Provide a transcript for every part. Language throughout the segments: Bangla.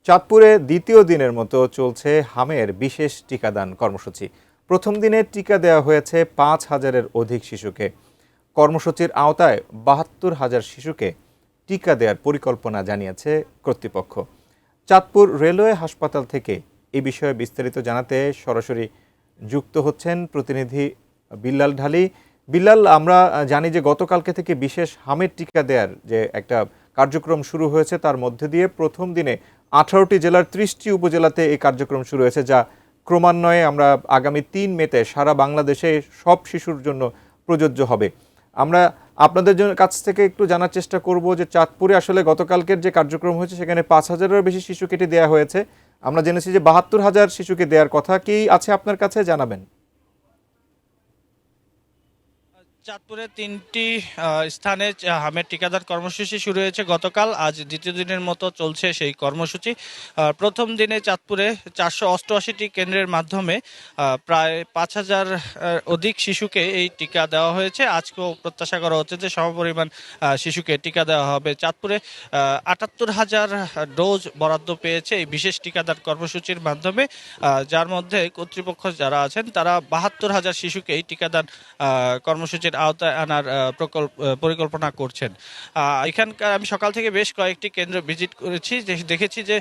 চাঁদপুরে দ্বিতীয় দিনের মতো চলছে হামের বিশেষ টিকাদান কর্মসূচি। প্রথম দিনে টিকা দেওয়া হয়েছে ৫,০০০-এর অধিক শিশুকে। কর্মসূচির আওতায় ৭২,০০০ শিশুকে টিকা দেওয়ার পরিকল্পনা জানিয়েছে কর্তৃপক্ষ। চাঁদপুর রেলওয়ে হাসপাতাল থেকে এ বিষয়ে বিস্তারিত জানাতে সরাসরি যুক্ত হচ্ছেন প্রতিনিধি বিল্লাল ঢালী। বিল্লাল, আমরা জানি যে গতকালকে থেকে বিশেষ হামের টিকা দেওয়ার যে একটা কার্যক্রম শুরু হয়েছে, তার মধ্যে দিয়ে প্রথম দিনে ১৮টি জেলার ৩০টি উপজেলাতে এই কার্যক্রম শুরু হয়েছে, যা ক্রমান্বয়ে আমরা আগামী ৩ মেতে সারা বাংলাদেশে সব শিশুর জন্য প্রযোজ্য হবে। আমরা আপনাদের জন্য কাছ থেকে একটু জানার চেষ্টা করব যে চাঁদপুরে আসলে গতকালকের যে কার্যক্রম হয়েছে সেখানে ৫,০০০-এরও বেশি শিশুকে এটি দেওয়া হয়েছে। আমরা জেনেছি যে ৭২,০০০ শিশুকে দেওয়ার কথা। কি আছে আপনার কাছে, জানাবেন। চাঁদপুরে ৩টি স্থানে হামের টিকাদান কর্মসূচি শুরু হয়েছে গতকাল। আজ দ্বিতীয় দিনের মতো চলছে সেই কর্মসূচি। প্রথম দিনে চাঁদপুরে ৪৮৮টি কেন্দ্রের মাধ্যমে প্রায় ৫,০০০ অধিক শিশুকে এই টিকা দেওয়া হয়েছে। আজকেও প্রত্যাশা করা হচ্ছে যে সমপরিমাণ শিশুকে টিকা দেওয়া হবে। চাঁদপুরে ৭৮,০০০ ডোজ বরাদ্দ পেয়েছে এই বিশেষ টিকাদান কর্মসূচির মাধ্যমে, যার মধ্যে কর্তৃপক্ষ যারা আছেন তারা ৭২,০০০ শিশুকে এই টিকাদান কর্মসূচির আওতায় আনার পরিকল্পনা করছেন। এখানকার আমি সকাল থেকে বেশ কয়েকটি কেন্দ্র ভিজিট করেছি, দেখেছি যে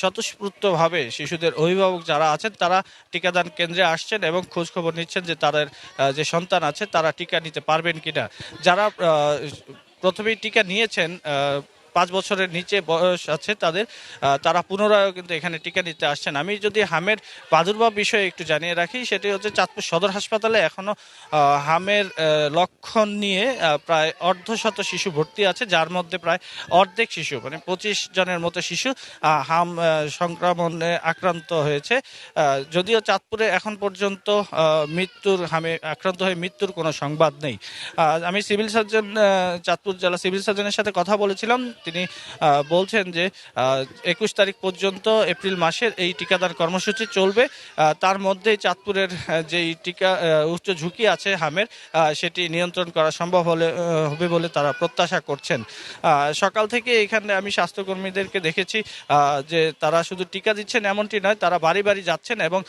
স্বতঃস্ফূর্তভাবে শিশুদের অভিভাবক যারা আছেন তারা টিকাদান কেন্দ্রে আসছেন এবং খোঁজখবর নিচ্ছেন যে তাদের যে সন্তান আছে তারা টিকা নিতে পারবেন কিনা। যারা প্রথমেই টিকা নিয়েছেন, ৫ বছরের নিচে বয়স আছে তাদের, তারা পুনরায়ও কিন্তু এখানে টিকা নিতে আসছেন। আমি যদি হামের প্রাদুর্ভাব বিষয়ে একটু জানিয়ে রাখি, সেটি হচ্ছে চাঁদপুর সদর হাসপাতালে এখনও হামের লক্ষণ নিয়ে প্রায় অর্ধশত শিশু ভর্তি আছে, যার মধ্যে প্রায় অর্ধেক শিশু মানে ২৫ জনের মতো শিশু হাম সংক্রমণে আক্রান্ত হয়েছে। যদিও চাঁদপুরে এখন পর্যন্ত হামে আক্রান্ত হয়ে মৃত্যুর কোনো সংবাদ নেই। আমি সিভিল সার্জন, চাঁদপুর জেলা সিভিল সার্জনের সাথে কথা বলেছিলাম। তিনি বলছেন যে ২১ তারিখ পর্যন্ত এপ্রিল মাসের এই টিকাদান কর্মসূচি চলবে। তার মধ্যেই চাঁদপুরের যেই টিকা উচ্চ ঝুঁকি আছে হামের, সেটি নিয়ন্ত্রণ করা সম্ভব হবে বলে তারা প্রত্যাশা করছেন। সকাল থেকে এখানে আমি স্বাস্থ্যকর্মীদেরকে দেখেছি যে তারা শুধু টিকা দিচ্ছেন এমনটি নয়, তারা বাড়ি বাড়ি যাচ্ছেন এবং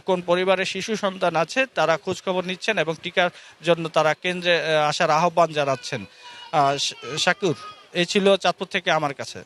কোন পরিবারের শিশু সন্তান আছে তারা খোঁজখবর নিচ্ছেন এবং টিকার জন্য তারা কেন্দ্রে আসার আহ্বান জানাচ্ছেন। শাকুর, এই ছিল চাঁদপুর থেকে আমার কাছে।